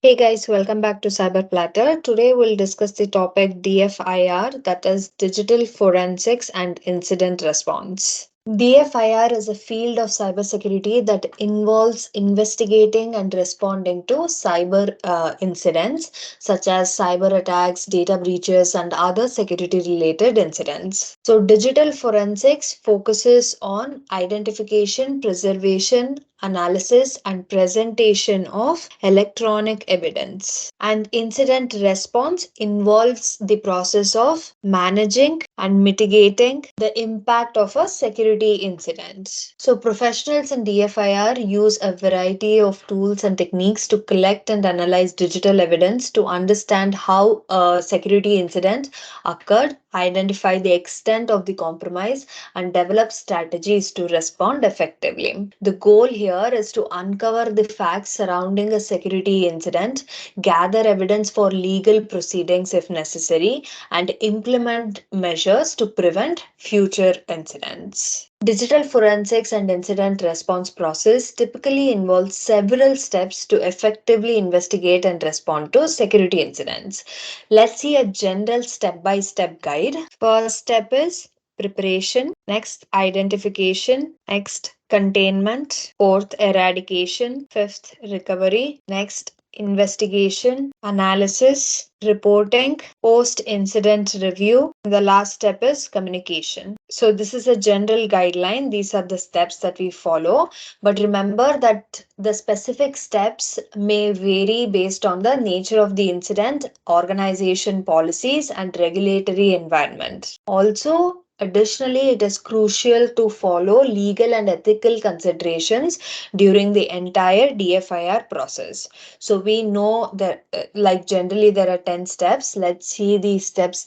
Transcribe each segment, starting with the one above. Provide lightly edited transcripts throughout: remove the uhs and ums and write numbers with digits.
Hey guys, welcome back to Cyber Platter. Today we'll discuss the topic DFIR, that is Digital Forensics and Incident Response. DFIR is a field of cybersecurity that involves investigating and responding to cyber incidents such as cyber attacks, data breaches, and other security related incidents. So, digital forensics focuses on identification, preservation, analysis, and presentation of electronic evidence. And incident response involves the process of managing and mitigating the impact of a security incident. So, professionals in DFIR use a variety of tools and techniques to collect and analyze digital evidence to understand how a security incident occurred, identify the extent of the compromise, and develop strategies to respond effectively. The goal here is to uncover the facts surrounding a security incident, gather evidence for legal proceedings if necessary, and implement measures to prevent future incidents. Digital forensics and incident response process typically involves several steps to effectively investigate and respond to security incidents. Let's see a general step-by-step guide. First step is preparation, next identification, next containment, fourth eradication, fifth recovery, next investigation, analysis, reporting, post incident review. The last step is communication. So, this is a general guideline. These are the steps that we follow. But remember that the specific steps may vary based on the nature of the incident, organization policies, and regulatory environment. Also, additionally, it is crucial to follow legal and ethical considerations during the entire DFIR process. So we know that like generally there are 10 steps. Let's see these steps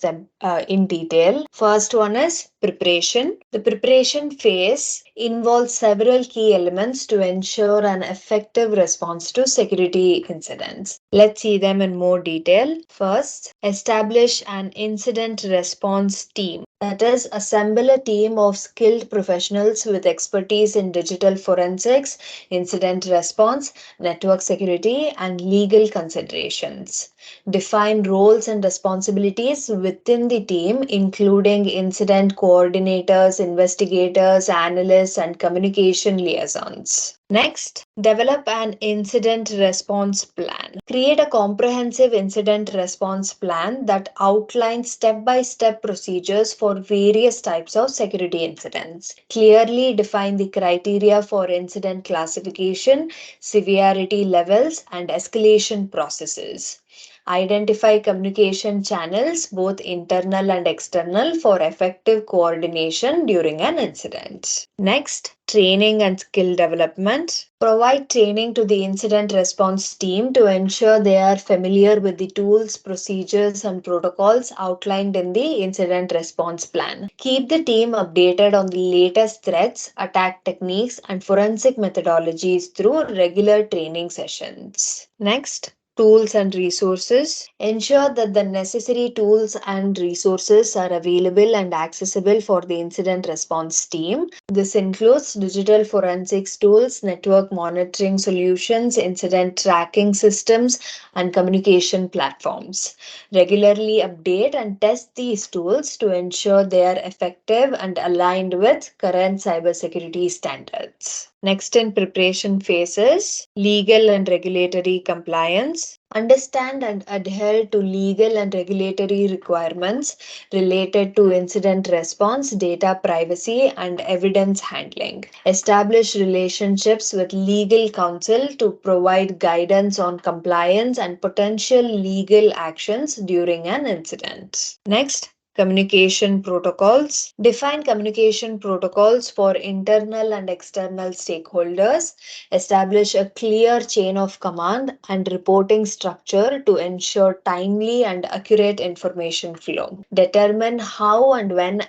in detail. First one is preparation. The preparation phase involves several key elements to ensure an effective response to security incidents. Let's see them in more detail. First, establish an incident response team. That is, assemble a team of skilled professionals with expertise in digital forensics, incident response, network security, and legal considerations. Define roles and responsibilities within the team, including incident coordinators, investigators, analysts, and communication liaisons. Next, develop an incident response plan. Create a comprehensive incident response plan that outlines step by step procedures for various types of security incidents. Clearly define the criteria for incident classification, severity levels, and escalation processes. Identify communication channels, both internal and external, for effective coordination during an incident. Next, training and skill development. Provide training to the incident response team to ensure they are familiar with the tools, procedures, and protocols outlined in the incident response plan. Keep the team updated on the latest threats, attack techniques, and forensic methodologies through regular training sessions. Next, tools and resources. Ensure that the necessary tools and resources are available and accessible for the incident response team. This includes digital forensics tools, network monitoring solutions, incident tracking systems, and communication platforms. Regularly update and test these tools to ensure they are effective and aligned with current cybersecurity standards. Next in preparation phases, legal and regulatory compliance. Understand and adhere to legal and regulatory requirements related to incident response, data privacy, and evidence handling. Establish relationships with legal counsel to provide guidance on compliance and potential legal actions during an incident. Next, communication protocols. Define communication protocols for internal and external stakeholders. Establish a clear chain of command and reporting structure to ensure timely and accurate information flow. Determine how and when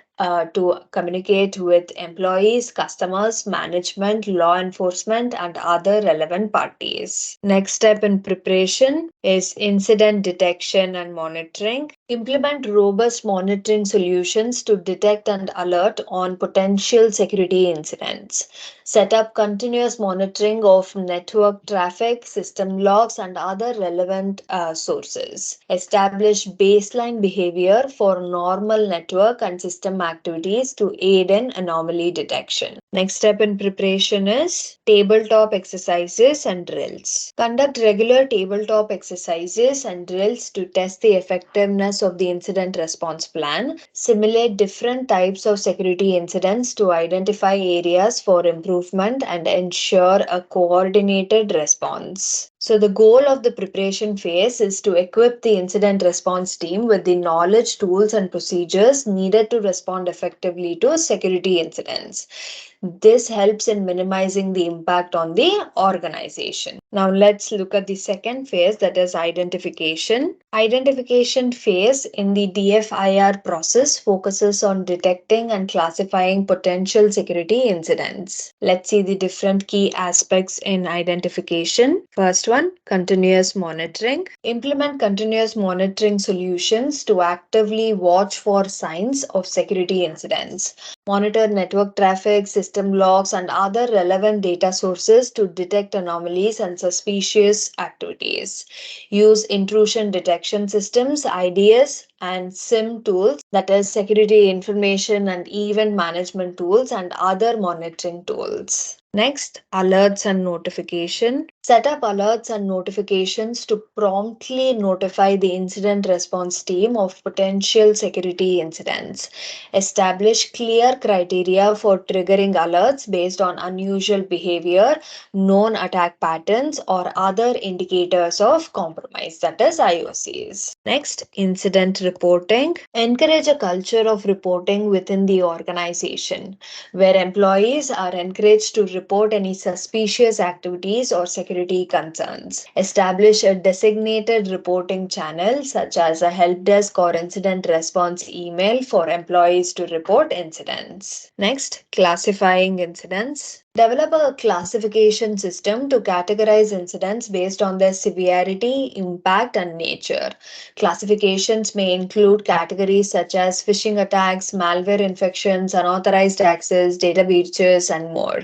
to communicate with employees, customers, management, law enforcement, and other relevant parties. Next step in preparation is incident detection and monitoring. Implement robust monitoring solutions to detect and alert on potential security incidents. Set up continuous monitoring of network traffic, system logs, and other relevant sources. Establish baseline behavior for normal network and system activities to aid in anomaly detection. Next step in preparation is tabletop exercises and drills. Conduct regular tabletop exercises and drills to test the effectiveness of the incident response plan. Simulate different types of security incidents to identify areas for improvement and ensure a coordinated response. So, the goal of the preparation phase is to equip the incident response team with the knowledge, tools, and procedures needed to respond effectively to security incidents. This helps in minimizing the impact on the organization. Now let's look at the second phase, that is identification. Identification phase in the DFIR process focuses on detecting and classifying potential security incidents. Let's see the different key aspects in identification. First one, continuous monitoring. Implement continuous monitoring solutions to actively watch for signs of security incidents. Monitor network traffic, system logs, and other relevant data sources to detect anomalies and suspicious activities. Use intrusion detection systems, IDS, and SIM tools, that is security information and event management tools, and other monitoring tools. Next, alerts and notification. Set up alerts and notifications to promptly notify the incident response team of potential security incidents. Establish clear criteria for triggering alerts based on unusual behavior, known attack patterns, or other indicators of compromise, that is IOCs. Next, incident reporting. Encourage a culture of reporting within the organization, where employees are encouraged to report any suspicious activities or security concerns. Establish a designated reporting channel, such as a help desk or incident response email for employees to report incidents. Next, classifying incidents. Develop a classification system to categorize incidents based on their severity, impact, and nature. Classifications may include categories such as phishing attacks, malware infections, unauthorized access, data breaches, and more.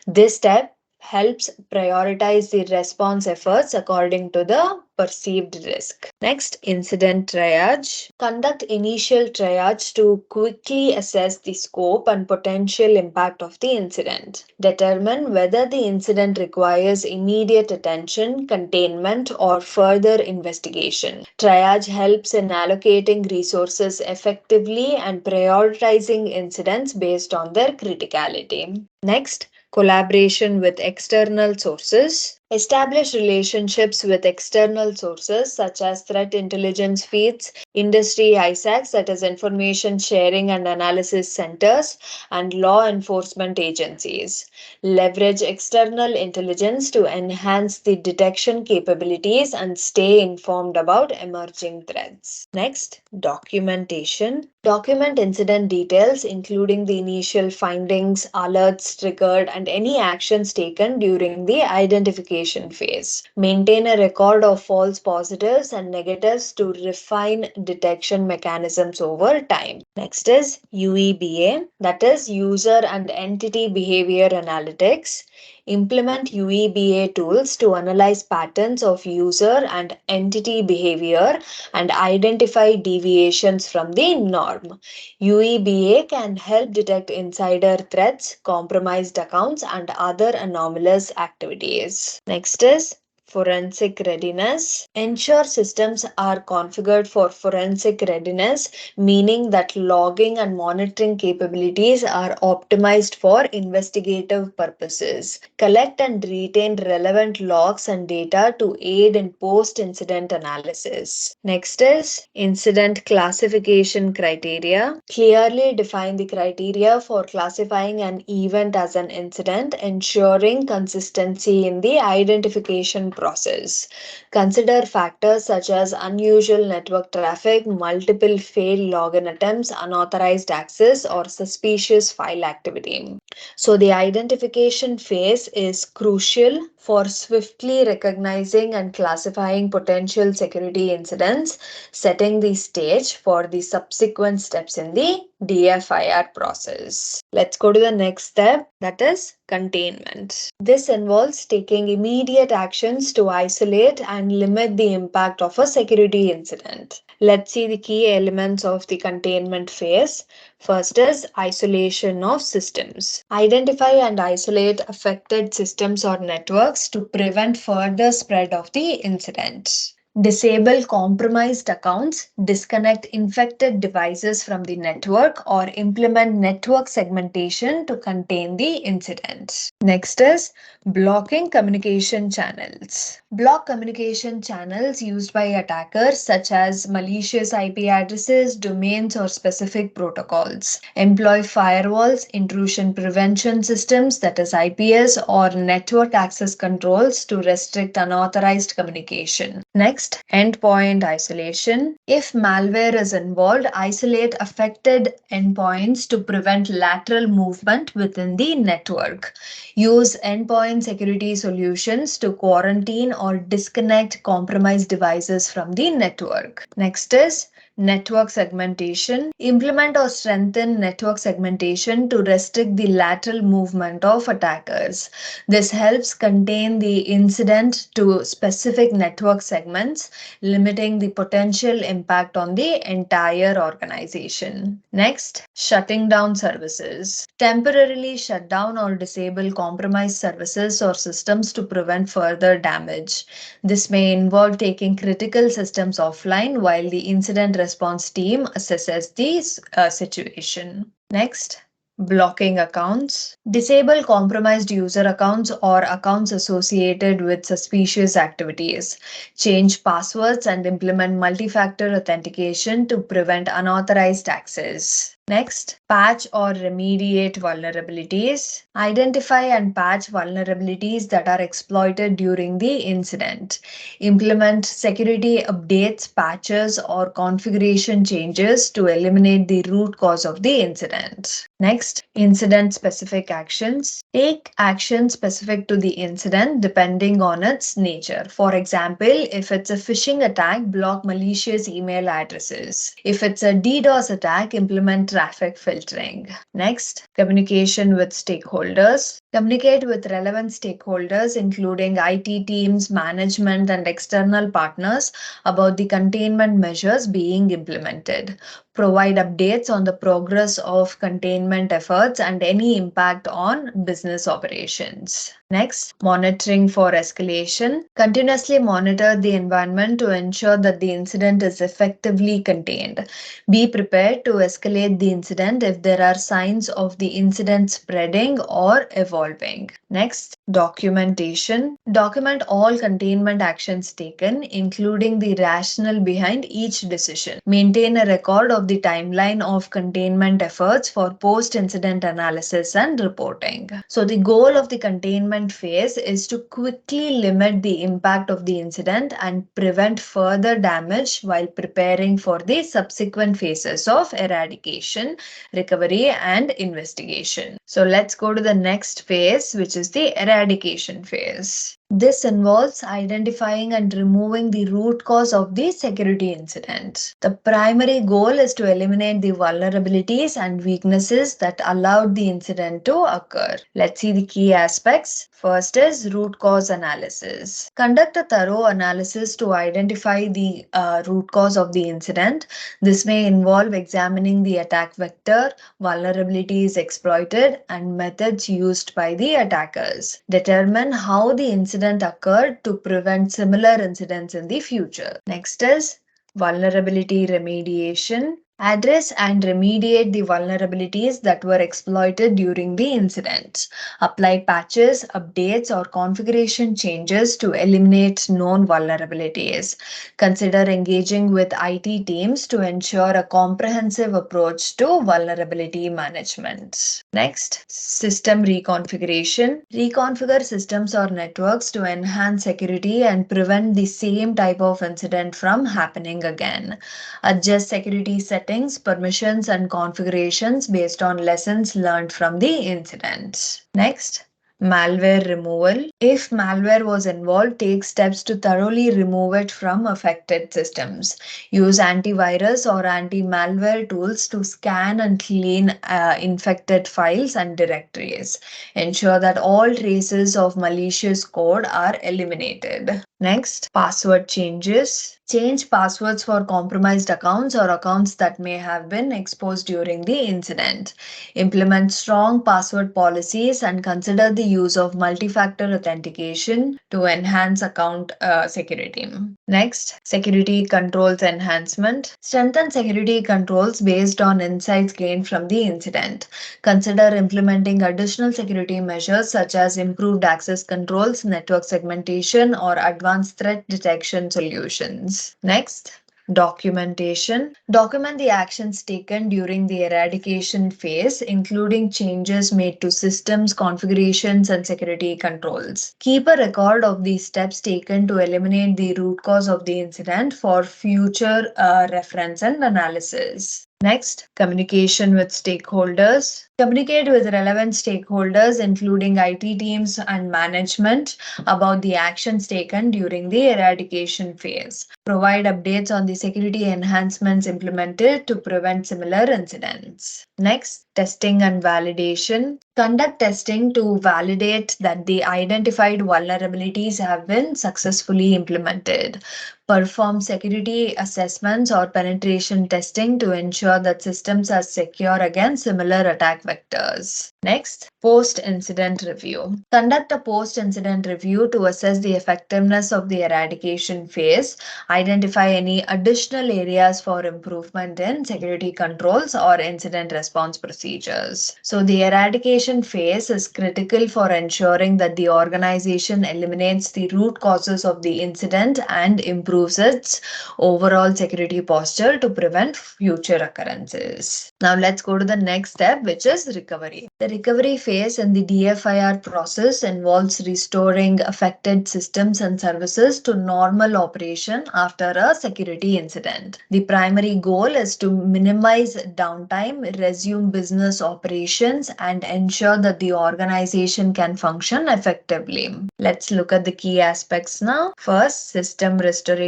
This step helps prioritize the response efforts according to the perceived risk. Next, incident triage. Conduct initial triage to quickly assess the scope and potential impact of the incident. Determine whether the incident requires immediate attention, containment, or further investigation. Triage helps in allocating resources effectively and prioritizing incidents based on their criticality. Next, collaboration with external sources. Establish relationships with external sources such as threat intelligence feeds, industry ISACs, that is information sharing and analysis centers, and law enforcement agencies. Leverage external intelligence to enhance the detection capabilities and stay informed about emerging threats. Next, documentation. Document incident details, including the initial findings, alerts triggered, and any actions taken during the identification phase. Maintain a record of false positives and negatives to refine detection mechanisms over time. Next is UEBA, that is User and Entity Behavior Analytics. Implement UEBA tools to analyze patterns of user and entity behavior and identify deviations from the norm. UEBA can help detect insider threats, compromised accounts, and other anomalous activities. Next is forensic readiness. Ensure systems are configured for forensic readiness, meaning that logging and monitoring capabilities are optimized for investigative purposes. Collect and retain relevant logs and data to aid in post-incident analysis. Next is incident classification criteria. Clearly define the criteria for classifying an event as an incident, ensuring consistency in the identification process. Consider factors such as unusual network traffic, multiple failed login attempts, unauthorized access, or suspicious file activity. So, the identification phase is crucial for swiftly recognizing and classifying potential security incidents, setting the stage for the subsequent steps in the DFIR process. Let's go to the next step, that is containment. This involves taking immediate actions to isolate and limit the impact of a security incident. Let's see the key elements of the containment phase. First is isolation of systems. Identify and isolate affected systems or networks to prevent further spread of the incident. Disable compromised accounts, disconnect infected devices from the network, or implement network segmentation to contain the incident. Next is blocking communication channels. Block communication channels used by attackers such as malicious IP addresses, domains, or specific protocols. Employ firewalls, intrusion prevention systems, that is IPS, or network access controls to restrict unauthorized communication. Next, endpoint isolation. If malware is involved, isolate affected endpoints to prevent lateral movement within the network. Use endpoint security solutions to quarantine or disconnect compromised devices from the network. Next is network segmentation. Implement or strengthen network segmentation to restrict the lateral movement of attackers. This helps contain the incident to specific network segments, limiting the potential impact on the entire organization. Next, shutting down services. Temporarily shut down or disable compromised services or systems to prevent further damage. This may involve taking critical systems offline while the incident response team assesses the situation. Next, blocking accounts. Disable compromised user accounts or accounts associated with suspicious activities. Change passwords and implement multi-factor authentication to prevent unauthorized access. Next, patch or remediate vulnerabilities. Identify and patch vulnerabilities that are exploited during the incident. Implement security updates, patches, or configuration changes to eliminate the root cause of the incident. Next, incident-specific actions. Take action specific to the incident depending on its nature. For example, if it's a phishing attack, block malicious email addresses. If it's a DDoS attack, implement traffic filtering. Next, communication with stakeholders. Communicate with relevant stakeholders, including IT teams, management, and external partners, about the containment measures being implemented. Provide updates on the progress of containment efforts and any impact on business operations. Next, monitoring for escalation. Continuously monitor the environment to ensure that the incident is effectively contained. Be prepared to escalate the incident if there are signs of the incident spreading or evolving. Next, documentation. Document all containment actions taken, including the rationale behind each decision. Maintain a record of the timeline of containment efforts for post-incident analysis and reporting. So the goal of the containment phase is to quickly limit the impact of the incident and prevent further damage while preparing for the subsequent phases of eradication, recovery, and investigation. So let's go to the next phase, which is the eradication phase. This involves identifying and removing the root cause of the security incident. The primary goal is to eliminate the vulnerabilities and weaknesses that allowed the incident to occur. Let's see the key aspects. First is root cause analysis. Conduct a thorough analysis to identify the root cause of the incident. This may involve examining the attack vector, vulnerabilities exploited, and methods used by the attackers. Determine how the incident occurred to prevent similar incidents in the future. Next is vulnerability remediation. Address and remediate the vulnerabilities that were exploited during the incident. Apply patches, updates, or configuration changes to eliminate known vulnerabilities. Consider engaging with IT teams to ensure a comprehensive approach to vulnerability management. Next, system reconfiguration. Reconfigure systems or networks to enhance security and prevent the same type of incident from happening again. Adjust security settings, permissions, and configurations based on lessons learned from the incident. Next, Malware removal. If malware was involved, take steps to thoroughly remove it from affected systems. Use antivirus or anti-malware tools to scan and clean infected files and directories. Ensure that all traces of malicious code are eliminated. Next, password changes. Change passwords for compromised accounts or accounts that may have been exposed during the incident. Implement strong password policies and consider the use of multi-factor authentication to enhance account security. Next, security controls enhancement. Strengthen security controls based on insights gained from the incident. Consider implementing additional security measures such as improved access controls, network segmentation, or advanced threat detection solutions. Next, documentation. Document the actions taken during the eradication phase, including changes made to systems, configurations, and security controls. Keep a record of the steps taken to eliminate the root cause of the incident for future reference and analysis. Next, communication with stakeholders. Communicate with relevant stakeholders, including IT teams and management, about the actions taken during the eradication phase. Provide updates on the security enhancements implemented to prevent similar incidents. Next, testing and validation. Conduct testing to validate that the identified vulnerabilities have been successfully implemented. Perform security assessments or penetration testing to ensure that systems are secure against similar attack vectors. Next, post-incident review. Conduct a post-incident review to assess the effectiveness of the eradication phase. Identify any additional areas for improvement in security controls or incident response procedures. So the eradication phase is critical for ensuring that the organization eliminates the root causes of the incident and improves its overall security posture to prevent future occurrences. Now let's go to the next step, which is recovery. The recovery phase in the DFIR process involves restoring affected systems and services to normal operation after a security incident. The primary goal is to minimize downtime, resume business operations, and ensure that the organization can function effectively. Let's look at the key aspects now. First, system restoration.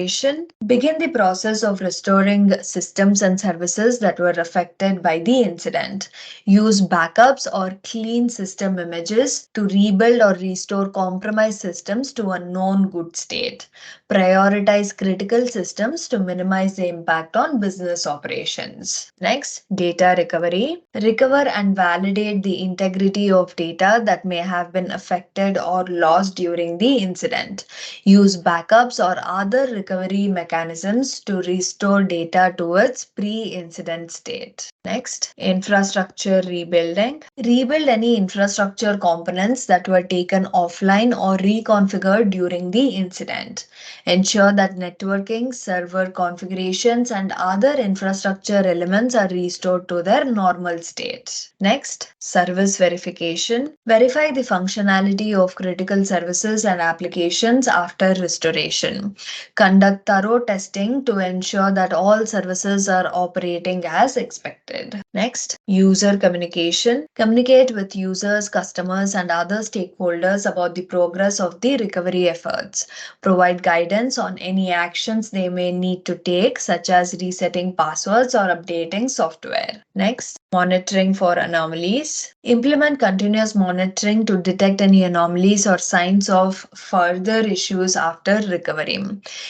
Begin the process of restoring systems and services that were affected by the incident. Use backups or clean system images to rebuild or restore compromised systems to a known good state. Prioritize critical systems to minimize the impact on business operations. Next, data recovery. Recover and validate the integrity of data that may have been affected or lost during the incident. Use backups or other recovery mechanisms to restore data to its pre-incident state. Next, infrastructure rebuilding. Rebuild any infrastructure components that were taken offline or reconfigured during the incident. Ensure that networking, server configurations, and other infrastructure elements are restored to their normal state. Next, service verification. Verify the functionality of critical services and applications after restoration. Conduct thorough testing to ensure that all services are operating as expected. Next, user communication. Communicate with users, customers, and other stakeholders about the progress of the recovery efforts. Provide guidance on any actions they may need to take, such as resetting passwords or updating software. Next, monitoring for anomalies. Implement continuous monitoring to detect any anomalies or signs of further issues after recovery.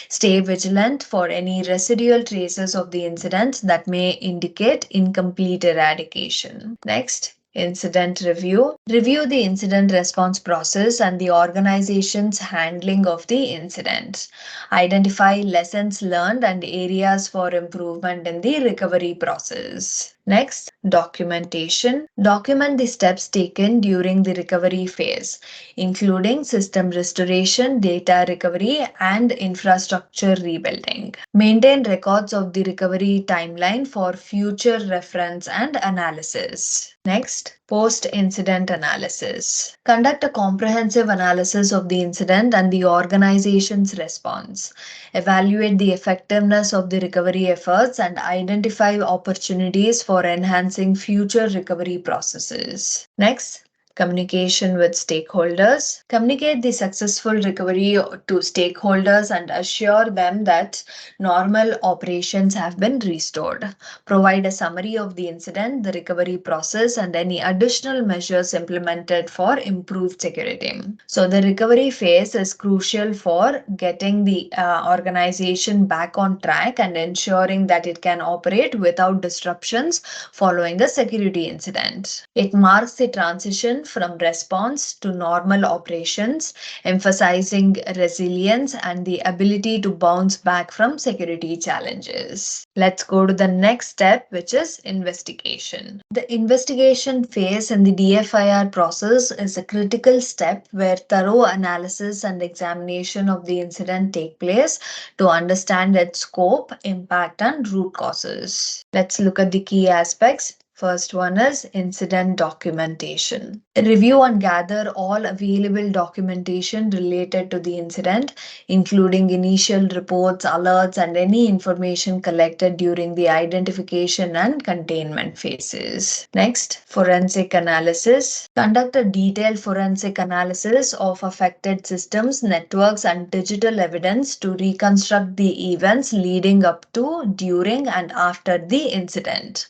Stay vigilant for any residual traces of the incident that may indicate incomplete eradication. Next, incident review. Review the incident response process and the organization's handling of the incident. Identify lessons learned and areas for improvement in the recovery process. Next, documentation. Document the steps taken during the recovery phase, including system restoration, data recovery, and infrastructure rebuilding. Maintain records of the recovery timeline for future reference and analysis. Next, post-incident analysis. Conduct a comprehensive analysis of the incident and the organization's response. Evaluate the effectiveness of the recovery efforts and identify opportunities for enhancing future recovery processes. Next, Communication with stakeholders. Communicate the successful recovery to stakeholders and assure them that normal operations have been restored. Provide a summary of the incident, the recovery process, and any additional measures implemented for improved security. So, the recovery phase is crucial for getting the organization back on track and ensuring that it can operate without disruptions following a security incident. It marks the transition from response to normal operations, emphasizing resilience and the ability to bounce back from security challenges. Let's go to the next step, which is investigation. The investigation phase in the DFIR process is a critical step where thorough analysis and examination of the incident take place to understand its scope, impact, and root causes. Let's look at the key aspects. First one is incident documentation. Review and gather all available documentation related to the incident, including initial reports, alerts, and any information collected during the identification and containment phases. Next, forensic analysis. Conduct a detailed forensic analysis of affected systems, networks, and digital evidence to reconstruct the events leading up to, during, and after the incident.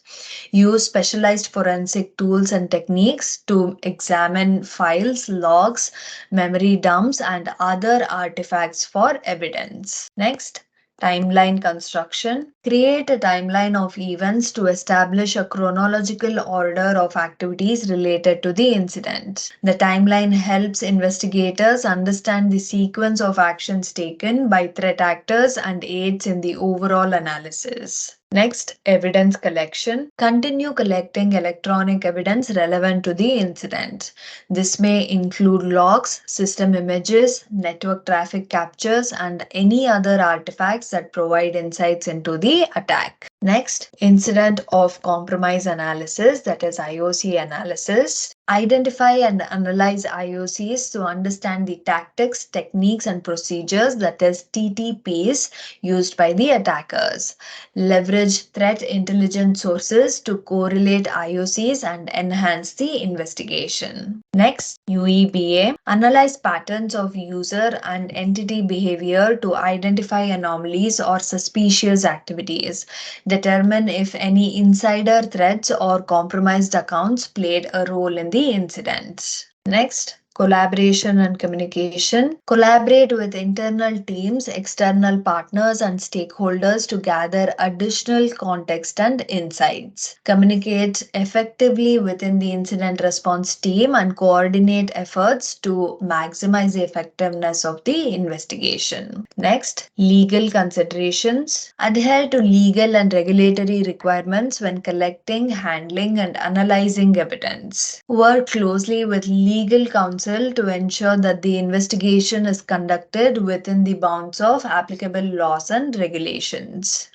Use specialized forensic tools and techniques to examine files, logs, memory dumps, and other artifacts for evidence. Next, timeline construction. Create a timeline of events to establish a chronological order of activities related to the incident. The timeline helps investigators understand the sequence of actions taken by threat actors and aids in the overall analysis. Next, evidence collection. Continue collecting electronic evidence relevant to the incident. This may include logs, system images, network traffic captures, and any other artifacts that provide insights into the attack. Next, incident of compromise analysis, that is IOC analysis. Identify and analyze IOCs to understand the tactics, techniques, and procedures, that is TTPs, used by the attackers. Leverage threat intelligence sources to correlate IOCs and enhance the investigation. Next, UEBA. Analyze patterns of user and entity behavior to identify anomalies or suspicious activities. Determine if any insider threats or compromised accounts played a role in the incident. Next, collaboration and communication. Collaborate with internal teams, external partners, and stakeholders to gather additional context and insights. Communicate effectively within the incident response team and coordinate efforts to maximize the effectiveness of the investigation. Next, legal considerations. Adhere to legal and regulatory requirements when collecting, handling, and analyzing evidence. Work closely with legal counsel to ensure that the investigation is conducted within the bounds of applicable laws and regulations.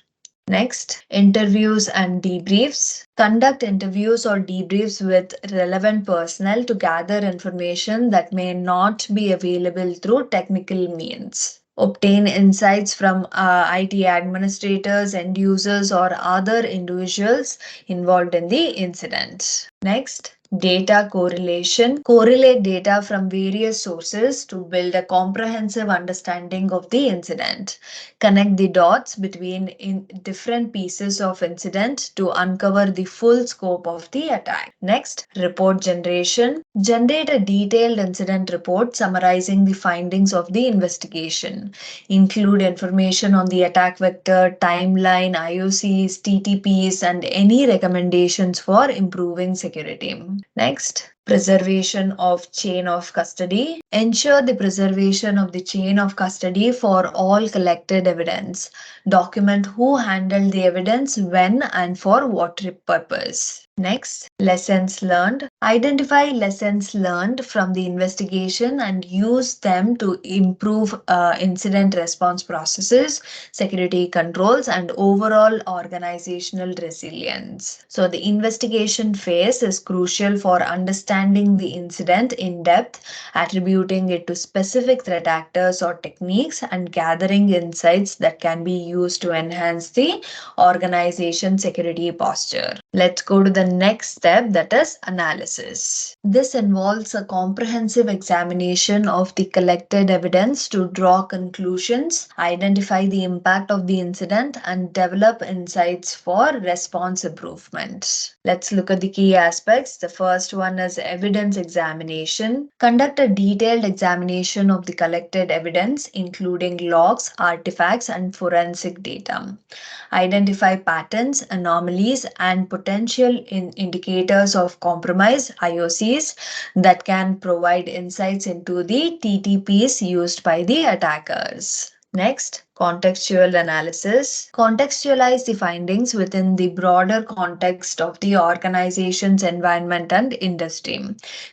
Next, interviews and debriefs. Conduct interviews or debriefs with relevant personnel to gather information that may not be available through technical means. Obtain insights from IT administrators, end users, or other individuals involved in the incident. Next, data correlation. Correlate data from various sources to build a comprehensive understanding of the incident. Connect the dots between different pieces of incident to uncover the full scope of the attack. Next, report generation. Generate a detailed incident report summarizing the findings of the investigation. Include information on the attack vector, timeline, IOCs, TTPs, and any recommendations for improving security. Next, preservation of chain of custody. Ensure the preservation of the chain of custody for all collected evidence. Document who handled the evidence, when, and for what purpose. Next, lessons learned. Identify lessons learned from the investigation and use them to improve incident response processes, security controls, and overall organizational resilience. So the investigation phase is crucial for understanding the incident in depth, attributing it to specific threat actors or techniques, and gathering insights that can be used to enhance the organization security posture. Let's go to the next step, that is analysis. This involves a comprehensive examination of the collected evidence to draw conclusions, identify the impact of the incident, and develop insights for response improvement. Let's look at the key aspects. The first one is evidence examination. Conduct a detailed examination of the collected evidence, including logs, artifacts, and forensic data. Identify patterns, anomalies, and potential indicators of compromise (IOCs) that can provide insights into the TTPs used by the attackers. Next, contextual analysis. Contextualize the findings within the broader context of the organization's environment and industry.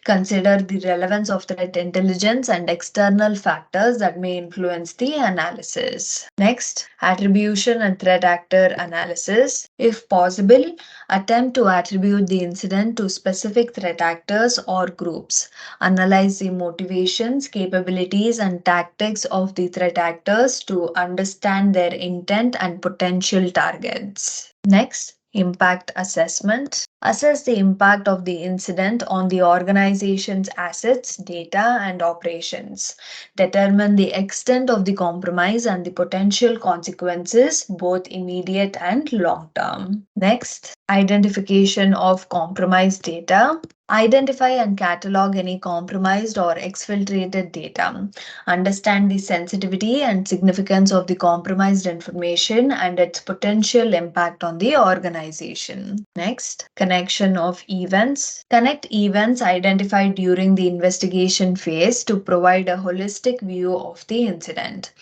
Consider the relevance of threat intelligence and external factors that may influence the analysis. Next, attribution and threat actor analysis. If possible, attempt to attribute the incident to specific threat actors or groups. Analyze the motivations, capabilities, and tactics of the threat actors to understand their intent and potential targets. Next, impact assessment. Assess the impact of the incident on the organization's assets, data, and operations. Determine the extent of the compromise and the potential consequences, both immediate and long term. Next, identification of compromised data. Identify and catalog any compromised or exfiltrated data. Understand the sensitivity and significance of the compromised information and its potential impact on the organization. Next, connection of events. Connect events identified during the investigation phase to provide a holistic view of the incident.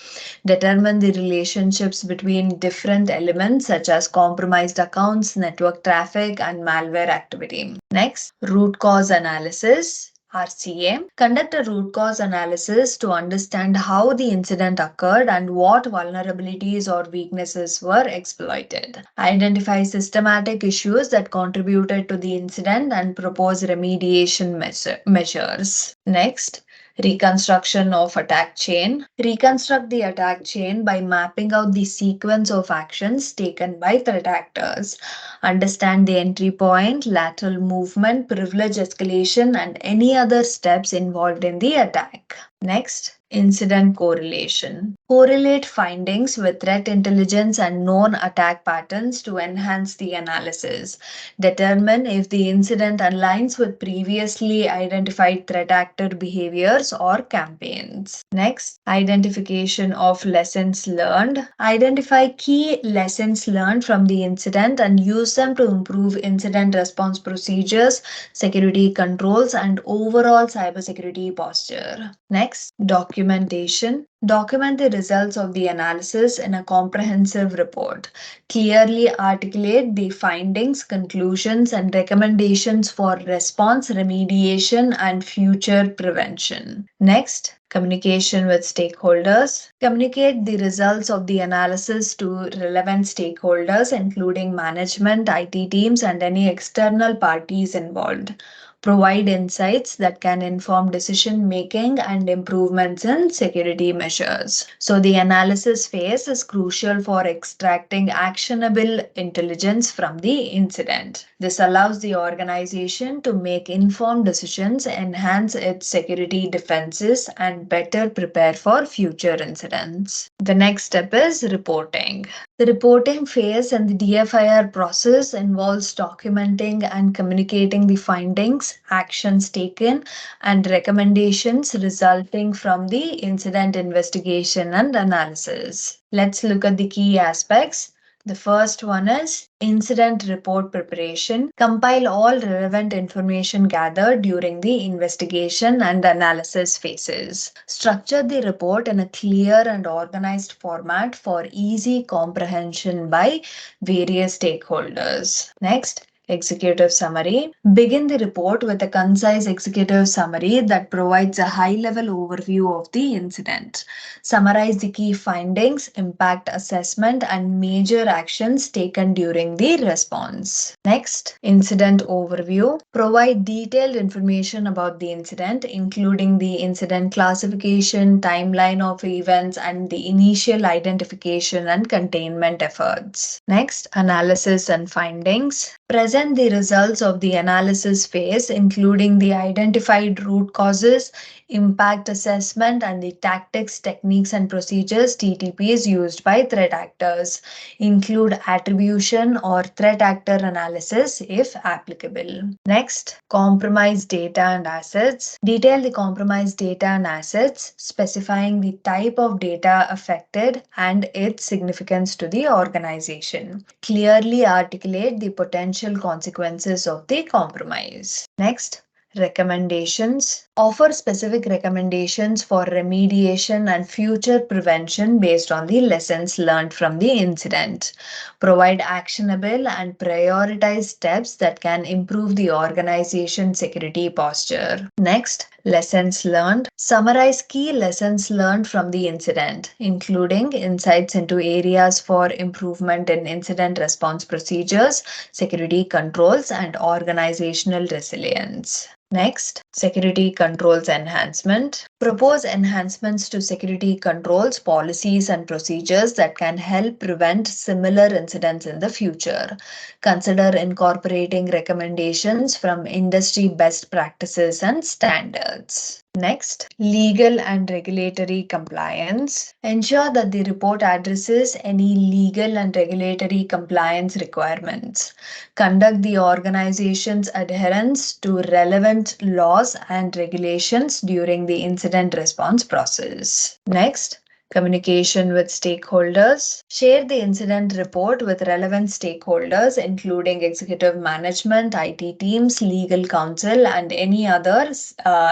Determine the relationships between different elements such as compromised accounts, network traffic, and malware activity. Next, root cause analysis. RCA. Conduct a root cause analysis to understand how the incident occurred and what vulnerabilities or weaknesses were exploited. Identify systematic issues that contributed to the incident and propose remediation measures. Next, reconstruction of attack chain. Reconstruct the attack chain by mapping out the sequence of actions taken by threat actors. Understand the entry point, lateral movement, privilege escalation, and any other steps involved in the attack. Next, incident correlation. Correlate findings with threat intelligence and known attack patterns to enhance the analysis. Determine if the incident aligns with previously identified threat actor behaviors or campaigns. Next, identification of lessons learned. Identify key lessons learned from the incident and use them to improve incident response procedures, security controls, and overall cybersecurity posture. Next, documentation. Document the results of the analysis in a comprehensive report. Clearly articulate the findings, conclusions, and recommendations for response, remediation, and future prevention. Next, communication with stakeholders. Communicate the results of the analysis to relevant stakeholders, including management, IT teams, and any external parties involved. Provide insights that can inform decision making and improvements in security measures. So the analysis phase is crucial for extracting actionable intelligence from the incident. This allows the organization to make informed decisions, enhance its security defenses, and better prepare for future incidents. The next step is reporting. The reporting phase in the DFIR process involves documenting and communicating the findings, actions taken, and recommendations resulting from the incident investigation and analysis. Let's look at the key aspects. The first one is incident report preparation. Compile all relevant information gathered during the investigation and analysis phases. Structure the report in a clear and organized format for easy comprehension by various stakeholders. Next, executive summary. Begin the report with a concise executive summary that provides a high-level overview of the incident. Summarize the key findings, impact assessment, and major actions taken during the response. Next, incident overview. Provide detailed information about the incident, including the incident classification, timeline of events, and the initial identification and containment efforts. Next, analysis and findings. Present the results of the analysis phase, including the identified root causes, impact assessment, and the tactics, techniques, and procedures (TTPs) used by threat actors. Include attribution or threat actor analysis if applicable. Next, compromised data and assets. Detail the compromised data and assets, specifying the type of data affected and its significance to the organization. Clearly articulate the potential consequences of the compromise. Next, recommendations. Offer specific recommendations for remediation and future prevention based on the lessons learned from the incident. Provide actionable and prioritized steps that can improve the organization's security posture. Next, lessons learned. Summarize key lessons learned from the incident, including insights into areas for improvement in incident response procedures, security controls, and organizational resilience. Next, security controls enhancement. Propose enhancements to security controls, policies, and procedures that can help prevent similar incidents in the future. Consider incorporating recommendations from industry best practices and standards. Next, legal and regulatory compliance. Ensure that the report addresses any legal and regulatory compliance requirements. Conduct the organization's adherence to relevant laws and regulations during the incident response process. Next, communication with stakeholders. Share the incident report with relevant stakeholders, including executive management, IT teams, legal counsel, and any other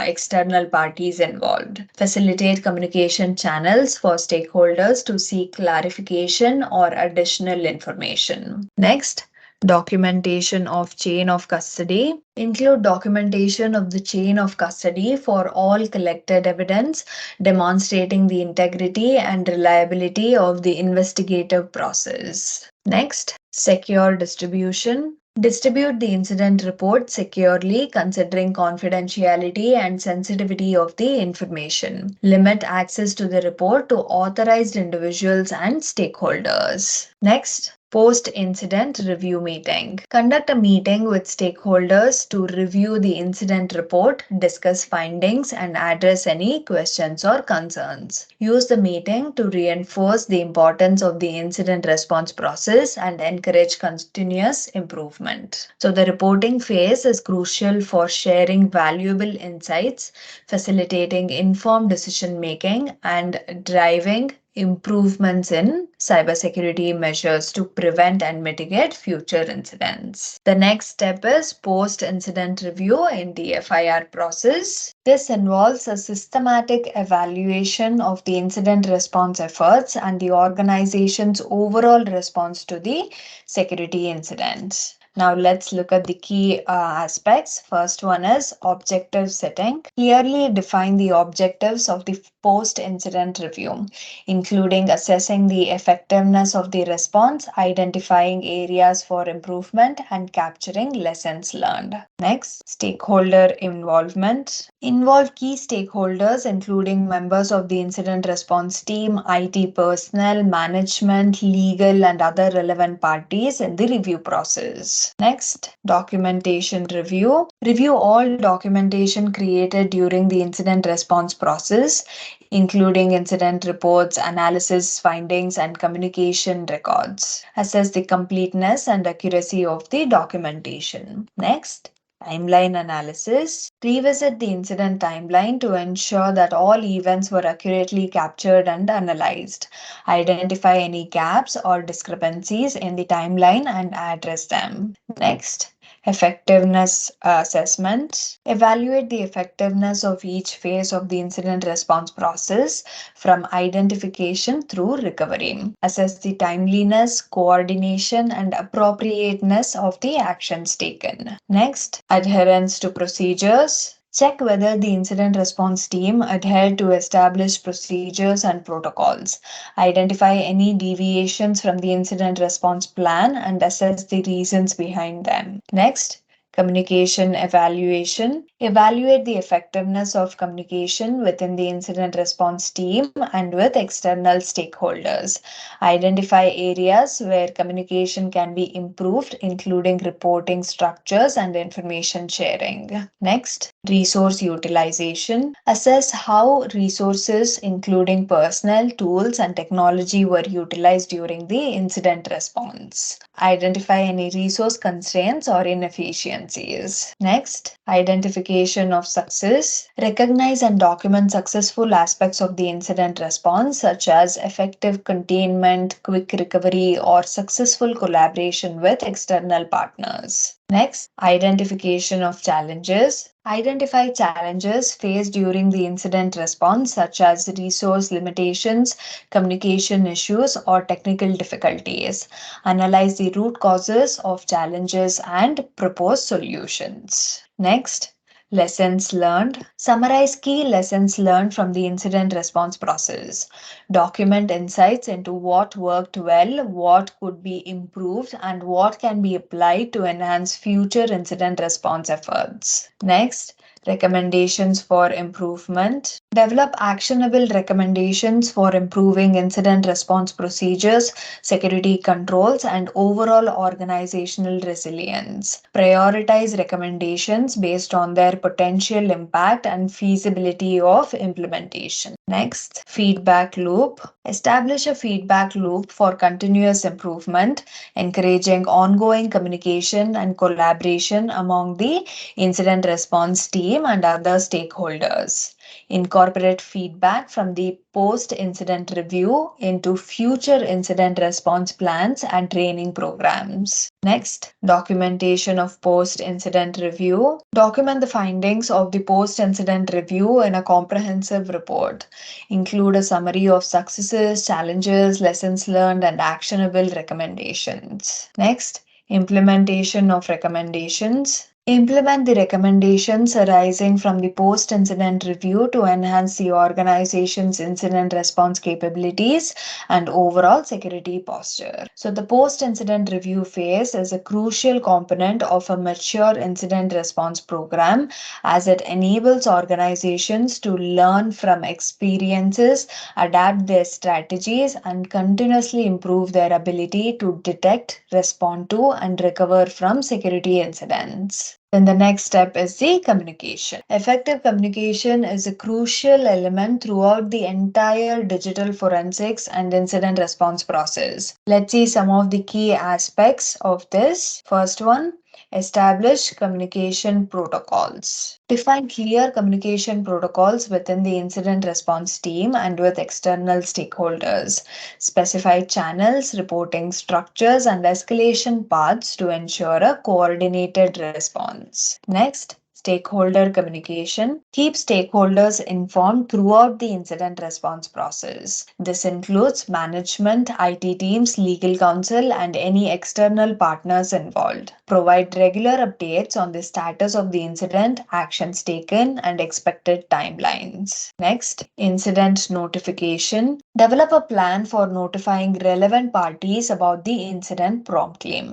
external parties involved. Facilitate communication channels for stakeholders to seek clarification or additional information. Next, documentation of chain of custody. Include documentation of the chain of custody for all collected evidence, demonstrating the integrity and reliability of the investigative process. Next, secure distribution. Distribute the incident report securely, considering confidentiality and sensitivity of the information. Limit access to the report to authorized individuals and stakeholders. Next, post-incident review meeting. Conduct a meeting with stakeholders to review the incident report, discuss findings, and address any questions or concerns. Use the meeting to reinforce the importance of the incident response process and encourage continuous improvement. So the reporting phase is crucial for sharing valuable insights, facilitating informed decision making, and driving improvements in cybersecurity measures to prevent and mitigate future incidents. The next step is post-incident review in DFIR process. This involves a systematic evaluation of the incident response efforts and the organization's overall response to the security incident. Now let's look at the key aspects. First one is objective setting. Clearly define the objectives of the post-incident review, including assessing the effectiveness of the response, identifying areas for improvement, and capturing lessons learned. Next, stakeholder involvement. Involve key stakeholders, including members of the incident response team, IT personnel, management, legal, and other relevant parties in the review process. Next, documentation review. Review all documentation created during the incident response process, including incident reports, analysis findings, and communication records. Assess the completeness and accuracy of the documentation. Next, timeline analysis. Revisit the incident timeline to ensure that all events were accurately captured and analyzed. Identify any gaps or discrepancies in the timeline and address them. Next, effectiveness assessment. Evaluate the effectiveness of each phase of the incident response process from identification through recovery. Assess the timeliness, coordination, and appropriateness of the actions taken. Next, adherence to procedures. Check whether the incident response team adhered to established procedures and protocols. Identify any deviations from the incident response plan and assess the reasons behind them. Next, Communication evaluation. Evaluate the effectiveness of communication within the incident response team and with external stakeholders. Identify areas where communication can be improved, including reporting structures and information sharing. Next, resource utilization. Assess how resources, including personnel, tools, and technology, were utilized during the incident response. Identify any resource constraints or inefficiencies. Next, identification of success. Recognize and document successful aspects of the incident response, such as effective containment, quick recovery, or successful collaboration with external partners. Next, identification of challenges. Identify challenges faced during the incident response, such as resource limitations, communication issues, or technical difficulties. Analyze the root causes of challenges and propose solutions. Next, lessons learned. Summarize key lessons learned from the incident response process. Document insights into what worked well, what could be improved, and what can be applied to enhance future incident response efforts. Next, recommendations for improvement. Develop actionable recommendations for improving incident response procedures, security controls, and overall organizational resilience. Prioritize recommendations based on their potential impact and feasibility of implementation. Next, feedback loop. Establish a feedback loop for continuous improvement, encouraging ongoing communication and collaboration among the incident response team and other stakeholders. Incorporate feedback from the post-incident review into future incident response plans and training programs. Next, documentation of post-incident review. Document the findings of the post-incident review in a comprehensive report. Include a summary of successes, challenges, lessons learned, and actionable recommendations. Next, implementation of recommendations. Implement the recommendations arising from the post-incident review to enhance the organization's incident response capabilities and overall security posture. So the post-incident review phase is a crucial component of a mature incident response program, as it enables organizations to learn from experiences, adapt their strategies, and continuously improve their ability to detect, respond to, and recover from security incidents. Then the next step is the communication. Effective communication is a crucial element throughout the entire digital forensics and incident response process. Let's see some of the key aspects of this. First one, establish communication protocols. Define clear communication protocols within the incident response team and with external stakeholders. Specify channels, reporting structures, and escalation paths to ensure a coordinated response. Next, stakeholder communication. Keep stakeholders informed throughout the incident response process. This includes management, IT teams, legal counsel, and any external partners involved. Provide regular updates on the status of the incident, actions taken, and expected timelines. Next, incident notification. Develop a plan for notifying relevant parties about the incident promptly.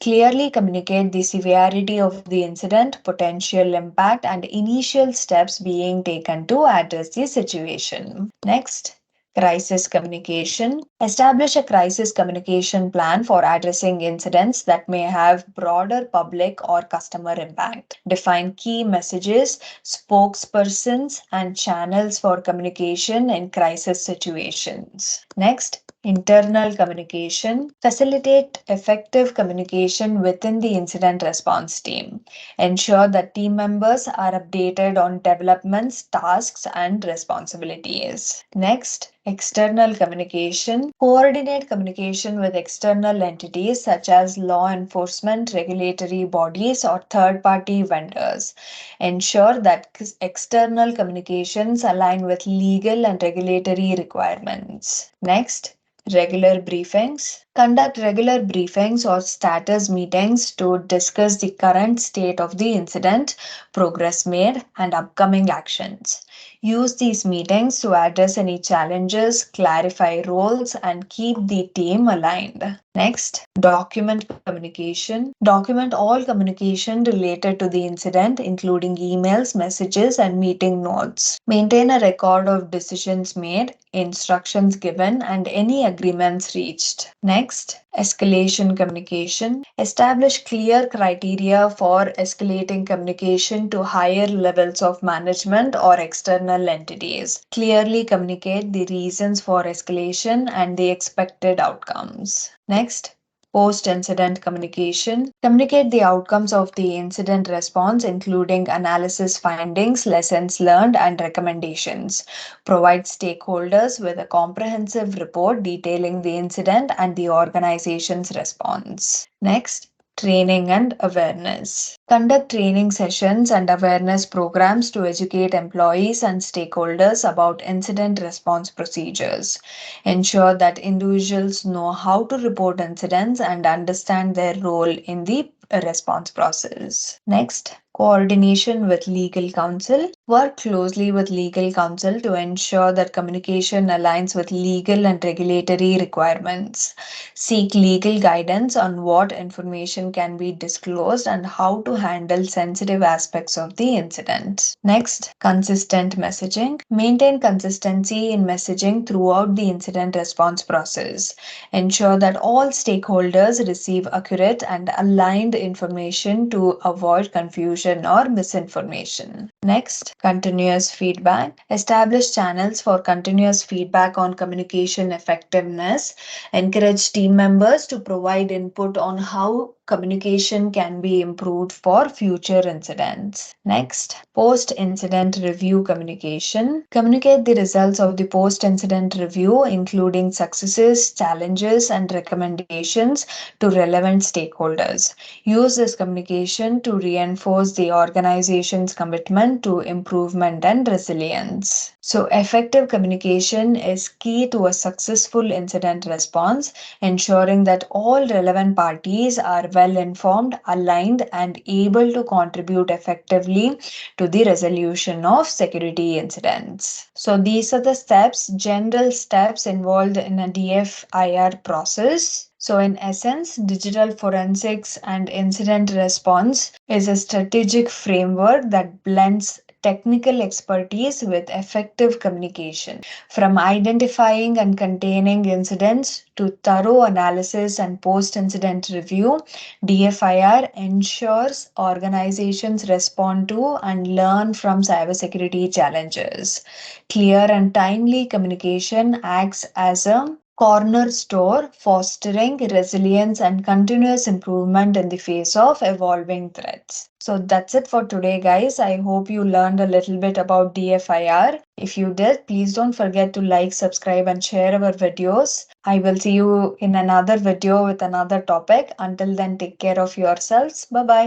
Clearly communicate the severity of the incident, potential impact, and initial steps being taken to address the situation. Next, crisis communication. Establish a crisis communication plan for addressing incidents that may have broader public or customer impact. Define key messages, spokespersons, and channels for communication in crisis situations. Next, internal communication. Facilitate effective communication within the incident response team. Ensure that team members are updated on developments, tasks, and responsibilities. Next, external communication. Coordinate communication with external entities such as law enforcement, regulatory bodies, or third-party vendors. Ensure that external communications align with legal and regulatory requirements. Next, regular briefings. Conduct regular briefings or status meetings to discuss the current state of the incident, progress made, and upcoming actions. Use these meetings to address any challenges, clarify roles, and keep the team aligned. Next, document communication. Document all communication related to the incident, including emails, messages, and meeting notes. Maintain a record of decisions made, instructions given, and any agreements reached. Next, escalation communication. Establish clear criteria for escalating communication to higher levels of management or external entities. Clearly communicate the reasons for escalation and the expected outcomes. Next, post-incident communication. Communicate the outcomes of the incident response, including analysis findings, lessons learned, and recommendations. Provide stakeholders with a comprehensive report detailing the incident and the organization's response. Next, training and awareness. Conduct training sessions and awareness programs to educate employees and stakeholders about incident response procedures. Ensure that individuals know how to report incidents and understand their role in the response process. Next, coordination with legal counsel. Work closely with legal counsel to ensure that communication aligns with legal and regulatory requirements. Seek legal guidance on what information can be disclosed and how to handle sensitive aspects of the incident. Next, consistent messaging. Maintain consistency in messaging throughout the incident response process. Ensure that all stakeholders receive accurate and aligned information to avoid confusion or misinformation. Next, continuous feedback. Establish channels for continuous feedback on communication effectiveness. Encourage team members to provide input on how communication can be improved for future incidents. Next, post-incident review communication. Communicate the results of the post-incident review, including successes, challenges, and recommendations to relevant stakeholders. Use this communication to reinforce the organization's commitment to improvement and resilience. So, effective communication is key to a successful incident response, ensuring that all relevant parties are well informed, aligned, and able to contribute effectively to the resolution of security incidents. So, these are the steps, general steps involved in a DFIR process. So, in essence, digital forensics and incident response is a strategic framework that blends technical expertise with effective communication. From identifying and containing incidents to thorough analysis and post incident review, DFIR ensures organizations respond to and learn from cybersecurity challenges. Clear and timely communication acts as a cornerstone, fostering resilience and continuous improvement in the face of evolving threats. So that's it for today, guys. I hope you learned a little bit about DFIR. If you did, please don't forget to like, subscribe, and share our videos. I will see you in another video with another topic. Until then, take care of yourselves. Bye bye.